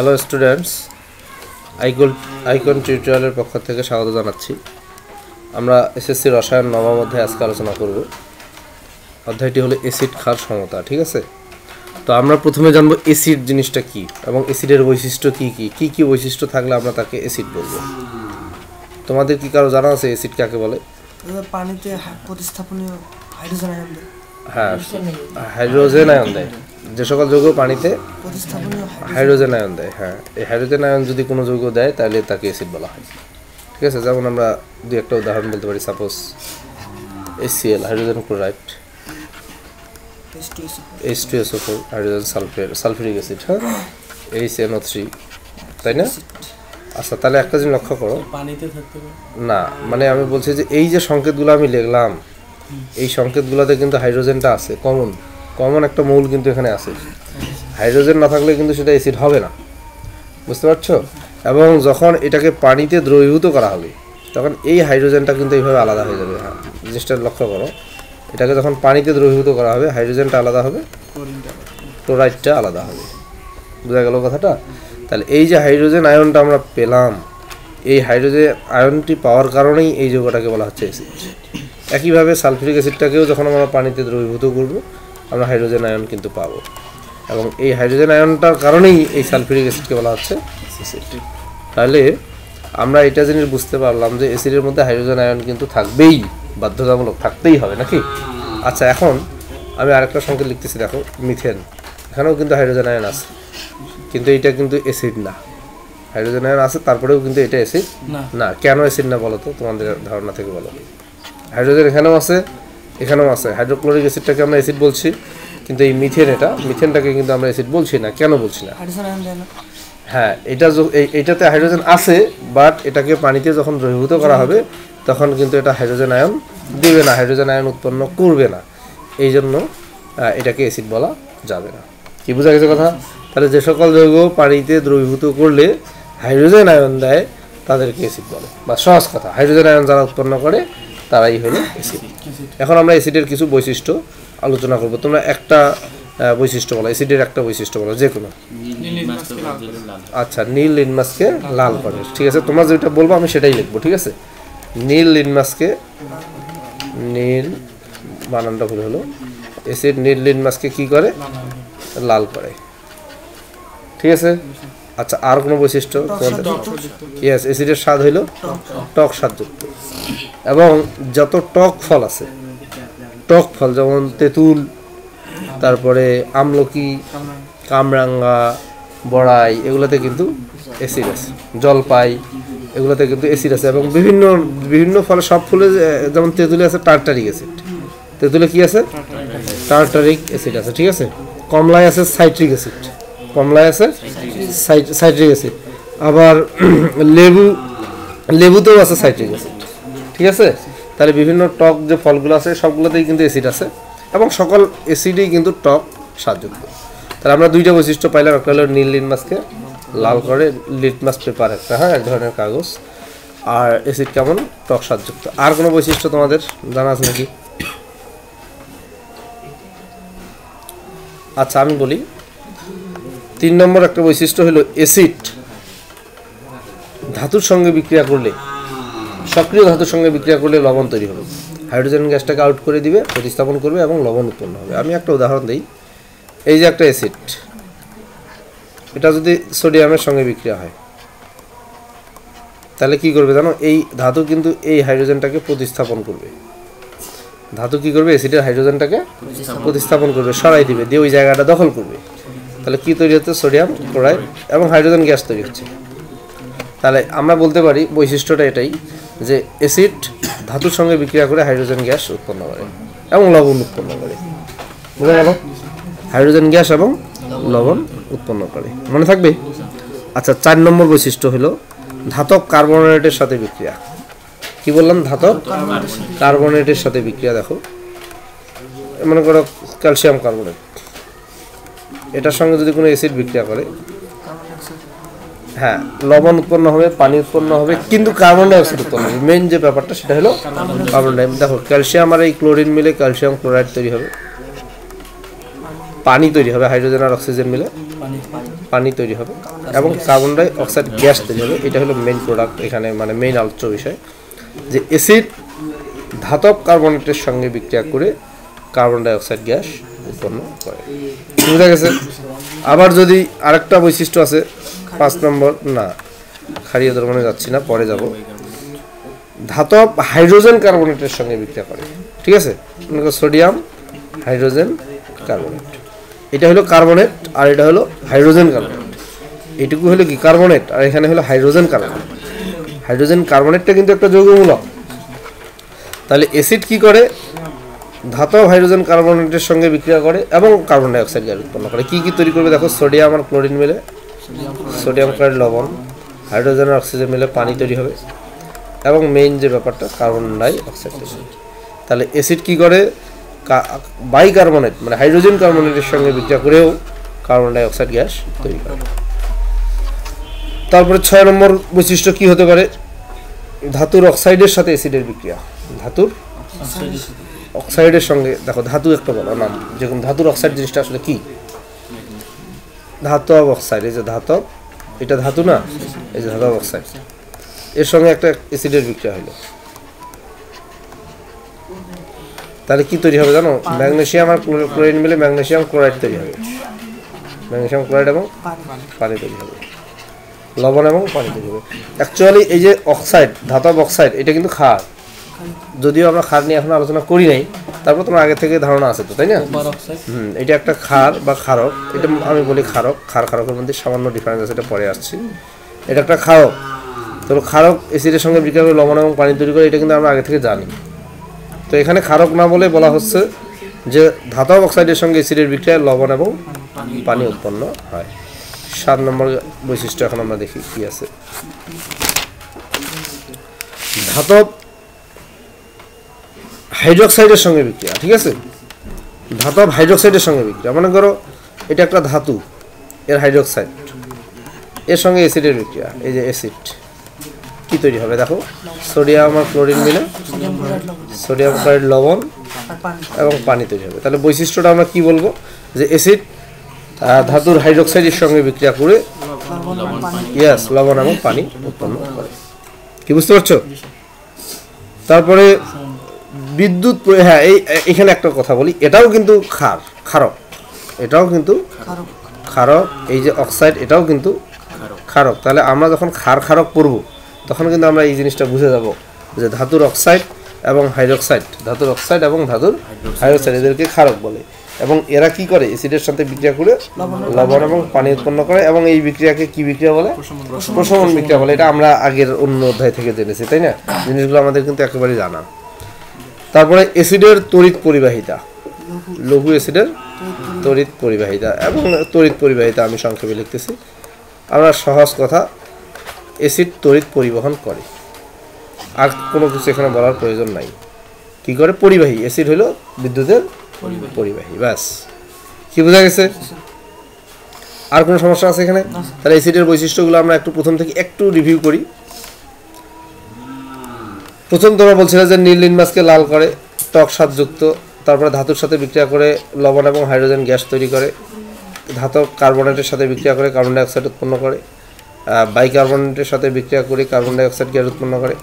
Hello students, icon টিউটোরিয়ালের পক্ষ থেকে স্বাগত জানাচ্ছি। আমরা এসএসসি রসায়ন নবম অধ্যায় আজকে আলোচনা করব। অধ্যায়টি হলো অ্যাসিড ক্ষার সমতা। ঠিক আছে, তো আমরা প্রথমে জানবো অ্যাসিড জিনিসটা কি এবং অ্যাসিডের বৈশিষ্ট্য কি কি বৈশিষ্ট্য থাকলে আমরা তাকে অ্যাসিড বলবো। তোমাদের কি কারো জানা আছে অ্যাসিড কাকে বলে? পানিতে প্রতিস্থাপনীয় হাইড্রোজেন আয়ন দেয়। হ্যাঁ, হাইড্রোজেন আয়ন দেয়। যে সকল যৌগ পানিতে হাইড্রোজেন আয়ন দেয়, হ্যাঁ, এই হাইড্রোজেন আয়ন যদি কোনো যৌগ দেয় তাহলে তাকে অ্যাসিড বলা হয়। ঠিক আছে, যেমন আমরা দুই একটা উদাহরণ বলতে পারি। Suppose HCl hydrogen chloride, H2SO4 hydrogen sulphuric acid, হ্যাঁ, HNO3, তাই না? আচ্ছা, তাহলে একটা জিনিস লক্ষ্য করো, পানিতে থাকতে পারে না, মানে আমি বলছি যে এই যে সংকেতগুলো আমি লিখলাম, এই সংকেতগুলোতে কিন্তু হাইড্রোজেনটা আছে, কমন একটা মৌল কিন্তু এখানে আছে। হাইড্রোজেন না থাকলে কিন্তু সেটা অ্যাসিড হবে না, বুঝতে পারছো? এবং যখন এটাকে পানিতে দ্রবীভূত করা হবে তখন এই হাইড্রোজেনটা কিন্তু এইভাবে আলাদা হয়ে যাবে। হ্যাঁ, জিনিসটা লক্ষ্য করো, এটাকে যখন পানিতে দ্রবীভূত করা হবে হাইড্রোজেনটা আলাদা হবে, ক্লোরাইডটা আলাদা হবে। বোঝা গেল কথাটা? তাহলে এই যে হাইড্রোজেন আয়নটা আমরা পেলাম, এই হাইড্রোজেন আয়নটি পাওয়ার কারণেই এই যৌগটাকে বলা হচ্ছে অ্যাসিড। একইভাবে সালফিউরিক অ্যাসিডটাকেও যখন আমরা পানিতে দ্রবীভূত করব আমরা হাইড্রোজেন আয়ন কিন্তু পাবো, এবং এই হাইড্রোজেন আয়নটার কারণেই এই সালফিউরিক অ্যাসিডকে বলা হচ্ছে অ্যাসিড। তাহলে আমরা এটা জিনিস বুঝতে পারলাম যে অ্যাসিডের মধ্যে হাইড্রোজেন আয়ন কিন্তু থাকবেই, বাধ্যতামূলক থাকতেই হবে, নাকি? আচ্ছা, এখন আমি আরেকটা সংকেত লিখতেছি, দেখো, মিথেন। এখানেও কিন্তু হাইড্রোজেন আয়ন আছে, কিন্তু এটা কিন্তু অ্যাসিড না। হাইড্রোজেন আয়ন আছে, তারপরেও কিন্তু এটা অ্যাসিড না। কেন অ্যাসিড না বলো তো, তোমাদের ধারণা থেকে বলো। হাইড্রোজেন এখানেও আছে, এখানেও আছে। হাইড্রোক্লোরিক অ্যাসিডটাকে আমরা অ্যাসিড বলছি, কিন্তু এই মিথেনটাকে কিন্তু আমরা অ্যাসিড বলছি না। কেন বলছি না? হ্যাঁ, এইটাতে হাইড্রোজেন আছে, বাট এটাকে পানিতে যখন দ্রবীভূত করা হবে তখন কিন্তু এটা হাইড্রোজেন আয়ন দেবে না, হাইড্রোজেন আয়ন উৎপন্ন করবে না। এই জন্য এটাকে অ্যাসিড বলা যাবে না। কি বোঝা গেছে কথা? তাহলে যে সকল যৌগ পানিতে দ্রবীভূত করলে হাইড্রোজেন আয়ন দেয় তাদেরকে অ্যাসিড বলে, বা সহজ কথা, হাইড্রোজেন আয়ন যারা উৎপন্ন করে তারাই হলো অ্যাসিড। এখন আমরা অ্যাসিডের কিছু বৈশিষ্ট্য আলোচনা করব। তোমরা একটা বৈশিষ্ট্য বলো, অ্যাসিডের একটা বৈশিষ্ট্য বলো, যে কোনো। আচ্ছা, নীল লিটমাসকে লাল করে। ঠিক আছে, তোমরা যেটা বলবো আমি সেটাই লিখবো। ঠিক আছে, নীল লিটমাসকে, নীল বানানটা ভুল হলো, অ্যাসিড নীল লিটমাসকে কি করে? লাল করে। ঠিক আছে। আচ্ছা, আর কোনো বৈশিষ্ট্য তোমাদের? ইয়েস, অ্যাসিডের স্বাদ হইল টক স্বাদযুক্ত, এবং যত টক ফল আছে, টক ফল যেমন তেঁতুল, তারপরে আমলকি, কামরাঙ্গা, বড়াই, এগুলোতে কিন্তু অ্যাসিড আছে। জলপাই, এগুলোতে কিন্তু অ্যাসিড আছে। এবং বিভিন্ন ফলে, সব ফুলে যেমন তেঁতুলে আছে টার্টারিক অ্যাসিড, তেঁতুলে কি আছে? টার্টারিক অ্যাসিড আছে। ঠিক আছে, কমলায় আছে সাইট্রিক অ্যাসিড, কমলায় আছে সাইট্রিক অ্যাসিড। আবার লেবুতেও আছে সাইট্রিক অ্যাসিড। ঠিক আছে, তাহলে বিভিন্ন টক যে ফলগুলো আছে সবগুলোতেই কিন্তু অ্যাসিড আছে, এবং সকল অ্যাসিডই কিন্তু টক স্বাদযুক্ত। তাহলে আমরা দুইটা বৈশিষ্ট্য পাইলাম, একটা হলো নীল লিটমাসকে লাল করে, লিটমাস পেপার একটা, হ্যাঁ, এক ধরনের কাগজ, আর অ্যাসিড কেমন? টক স্বাদযুক্ত। আর কোনো বৈশিষ্ট্য তোমাদের জানা আছে নাকি? আচ্ছা, আমি বলি, 3 নম্বর একটা বৈশিষ্ট্য হলো অ্যাসিড ধাতুর সঙ্গে বিক্রিয়া করলে, সক্রিয় ধাতুর সঙ্গে বিক্রিয়া করলে লবণ তৈরি হবে। হাইড্রোজেন গ্যাসটাকে আউট করে দিবে, প্রতিস্থাপন করবে এবং লবণ উৎপন্ন হবে। আমি একটা উদাহরণ দিই। এই যে একটা অ্যাসিড, এটা যদি সোডিয়ামের সঙ্গে বিক্রিয়া হয় তাহলে কি করবে জানো? এই ধাতু কিন্তু এই হাইড্রোজেনটাকে প্রতিস্থাপন করবে। ধাতু কি করবে? অ্যাসিডের হাইড্রোজেনটাকে প্রতিস্থাপন করবে, সরাই দিবে, দিয়ে ওই জায়গাটা দখল করবে। তাহলে কি তৈরি হচ্ছে? সোডিয়াম ক্লোরাইড এবং হাইড্রোজেন গ্যাস তৈরি হচ্ছে। তাহলে আমরা বলতে পারি বৈশিষ্ট্যটা এটাই যে অ্যাসিড ধাতুর সঙ্গে বিক্রিয়া করে হাইড্রোজেন গ্যাস উৎপন্ন করে এবং লবণ উৎপন্ন করে। বুঝা গেল? হাইড্রোজেন গ্যাস এবং লবণ উৎপন্ন করে, মনে থাকবে? আচ্ছা, 4 নম্বর বৈশিষ্ট্য হলো ধাতব কার্বনেটের সাথে বিক্রিয়া। কি বললাম? ধাতব কার্বনেটের সাথে বিক্রিয়া। দেখো, মনে করো ক্যালসিয়াম কার্বনেট, এটার সঙ্গে যদি কোনো অ্যাসিড বিক্রিয়া করে, হ্যাঁ, লবণ উৎপন্ন হবে, পানি উৎপন্ন হবে, কিন্তু কার্বন ডাইঅক্সাইড উৎপন্ন হবে। মেইন যে ব্যাপারটা সেটা হলো কার্বন ডাইঅক্সাইড। দেখো, ক্যালসিয়াম আর এই ক্লোরিন মিলে ক্যালসিয়াম ক্লোরাইড তৈরি হবে, পানি তৈরি হবে, হাইড্রোজেন আর অক্সিজেন মিলে পানি তৈরি হবে এবং কার্বন ডাই অক্সাইড গ্যাস তৈরি হবে। এটা হলো মেইন প্রোডাক্ট এখানে, মানে মেইন আলোচ্য বিষয়, যে অ্যাসিড ধাতব কার্বনেটের সঙ্গে বিক্রিয়া করে কার্বন ডাই অক্সাইড গ্যাস উৎপন্ন করে। বুঝা গেছে? আবার যদি আরেকটা বৈশিষ্ট্য আছে 5 নম্বর, না ক্ষারীয় দ্রবণে যাচ্ছি না, পরে যাব। ধাতব হাইড্রোজেন কার্বনেটের সঙ্গে বিক্রিয়া করে, ঠিক আছে? সোডিয়াম হাইড্রোজেন কার্বনেট, এটা হলো কার্বনেট আর এটা হলো হাইড্রোজেন কার্বনেট। এইটুকু হলো কি কার্বনেট আর এখানে হলো হাইড্রোজেন কার্বনেট। হাইড্রোজেন কার্বনেটটা কিন্তু একটা যৌগমূলক। তাহলে অ্যাসিড কি করে? ধাতব হাইড্রোজেন কার্বনেটের সঙ্গে বিক্রিয়া করে এবং কার্বন ডাই অক্সাইড গ্যাস উৎপন্ন করে। কি কি তৈরি করবে দেখো, সোডিয়াম আর ক্লোরিন মিলে সোডিয়াম ক্লোরাইড লবণ, হাইড্রোজেন আর অক্সিজেন মিলে পানি তৈরি হবে এবং মেইন যে ব্যাপারটা কার্বন ডাই অক্সাইড তৈরি হবে। তাহলে অ্যাসিড কি করে? বাইকার্বনেট মানে হাইড্রোজেন কার্বনেটের সঙ্গে বিক্রিয়া করেও কার্বন ডাই অক্সাইড গ্যাস তৈরি করে। তারপরে 6 নম্বর বৈশিষ্ট্য কি হতে পারে? ধাতুর অক্সাইডের সাথে অ্যাসিডের বিক্রিয়া। ধাতুর অক্সাইডের সঙ্গে, দেখো ধাতু একটা বলো নাম, যেরকম ধাতুর অক্সাইড জিনিসটা আসলে কি? ধাতব অক্সাইড, এই যে ধাতব, এটা ধাতু না, এই যে ধাতব অক্সাইড, এর সঙ্গে একটা অ্যাসিডের বিক্রিয়া হলো, তাহলে কি তৈরি হবে জানো? ম্যাগনেসিয়াম আর ক্লোরিন মিলে ম্যাগনেসিয়াম ক্লোরাইড তৈরি হবে। ম্যাগনেসিয়াম ক্লোরাইড এবং পানি তৈরি হবে, লবণ এবং পানি তৈরি হবে। অ্যাকচুয়ালি এই যে অক্সাইড, ধাতব অক্সাইড, এটা কিন্তু ক্ষার। যদিও আমরা ক্ষার নিয়ে এখন আলোচনা করি নাই, তারপর তোমার আগে থেকে ধারণা আছে তো, তাই না? এটা একটা ক্ষার বা ক্ষারক। এটা আমি বলি ক্ষারক, ক্ষারকের মধ্যে সামান্য ডিফারেন্স আছে, এটা পরে আসছি। এটা একটা ক্ষারক। তো ক্ষারক অ্যাসিডের সঙ্গে বিক্রিয়া করে লবণ এবং পানি তৈরি করে, এটা কিন্তু আমরা আগে থেকে জানি। তো এখানে ক্ষারক না বলে বলা হচ্ছে যে ধাতব অক্সাইডের সঙ্গে অ্যাসিডের বিক্রিয়ায় লবণ এবং পানি উৎপন্ন হয়। 7 নম্বর বৈশিষ্ট্য এখন আমরা দেখি কি আছে। ধাতব হাইড্রোক্সাইডের সঙ্গে বিক্রিয়া, ঠিক আছে? ধাতব হাইড্রোক্সাইডের সঙ্গে বিক্রিয়া, মনে করো এটা একটা ধাতু, এর হাইড্রোক্সাইড, এর সঙ্গে অ্যাসিডের বিক্রিয়া, এই যে অ্যাসিড, কি তৈরি হবে দেখো? সোডিয়াম আর ক্লোরিন মিলে সোডিয়াম ক্লোরাইড লবণ এবং পানি তৈরি হবে। তাহলে বৈশিষ্ট্যটা আমরা কি বলবো? যে অ্যাসিড ধাতুর হাইড্রোক্সাইডের সঙ্গে বিক্রিয়া করে লবণ এবং পানি উৎপন্ন করে। কি বুঝতে পারছো? তারপরে বিদ্যুৎ, হ্যাঁ এখানে একটা কথা বলি, এটাও কিন্তু ক্ষারক, এটাও কিন্তু ক্ষারক। এই যে অক্সাইড, এটাও কিন্তু ক্ষারক। তাহলে আমরা যখন ক্ষারক পড়ব তখন কিন্তু আমরা এই জিনিসটা বুঝে যাব যে ধাতুর অক্সাইড এবং হাইড্রোক্সাইড, ধাতুর অক্সাইড এবং ধাতুর হাইড্রোক্সাইড, এদেরকে ক্ষারক বলে। এবং এরা কি করে? অ্যাসিডের সাথে বিক্রিয়া করে লবণ এবং পানি উৎপন্ন করে এবং এই বিক্রিয়াকে কি বিক্রিয়া বলে? প্রশমন বিক্রিয়া বলে। এটা আমরা আগের অন্য অধ্যায় থেকে জেনেছি, তাই না? জিনিসগুলো আমাদের কিন্তু একেবারেই জানা। তারপরে অ্যাসিডের তড়িৎ পরিবাহিতা, লঘু অ্যাসিডের তড়িৎ পরিবাহিতা এবং তড়িৎ পরিবাহিতা আমি সংক্ষেপে লিখতেছি। আমরা সহজ কথা, অ্যাসিড তড়িৎ পরিবহন করে, আর কোনো কিছু এখানে বলার প্রয়োজন নাই। কি করে? পরিবাহী। অ্যাসিড হলো বিদ্যুতের পরিবাহী, ব্যাস। কি বোঝা গেছে? আর কোনো সমস্যা আছে এখানে? তাহলে অ্যাসিডের বৈশিষ্ট্যগুলো আমরা একটু প্রথম থেকে একটু রিভিউ করি। প্রথম তোমরা বলছিলে যে নীল মাছকে লাল করে, টক স্বাদযুক্ত। তারপরে ধাতুর সাথে বিক্রিয়া করে লবণ এবং হাইড্রোজেন গ্যাস তৈরি করে। ধাতব কার্বনেটের সাথে বিক্রিয়া করে কার্বন ডাই অক্সাইড উৎপন্ন করে। বাইকার্বনেটের সাথে বিক্রিয়া করে কার্বন ডাই অক্সাইড গ্যাস উৎপন্ন করে।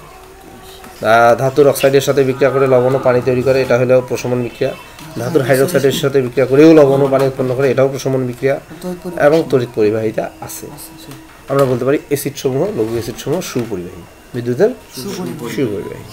ধাতুর অক্সাইডের সাথে বিক্রিয়া করে লবণ ও পানি তৈরি করে, এটা হলো প্রশমন বিক্রিয়া। ধাতুর হাইড্রোক্সাইডের সাথে বিক্রিয়া করেও লবণ ও পানি উৎপন্ন করে, এটাও প্রশমন বিক্রিয়া। এবং তড়িৎ পরিবাহিতা আছে। আমরা বলতে পারি অ্যাসিড সমূহ, লঘু অ্যাসিড সমূহ সুপরিবাহী, বিদ্যুতের সুপরিবাহী।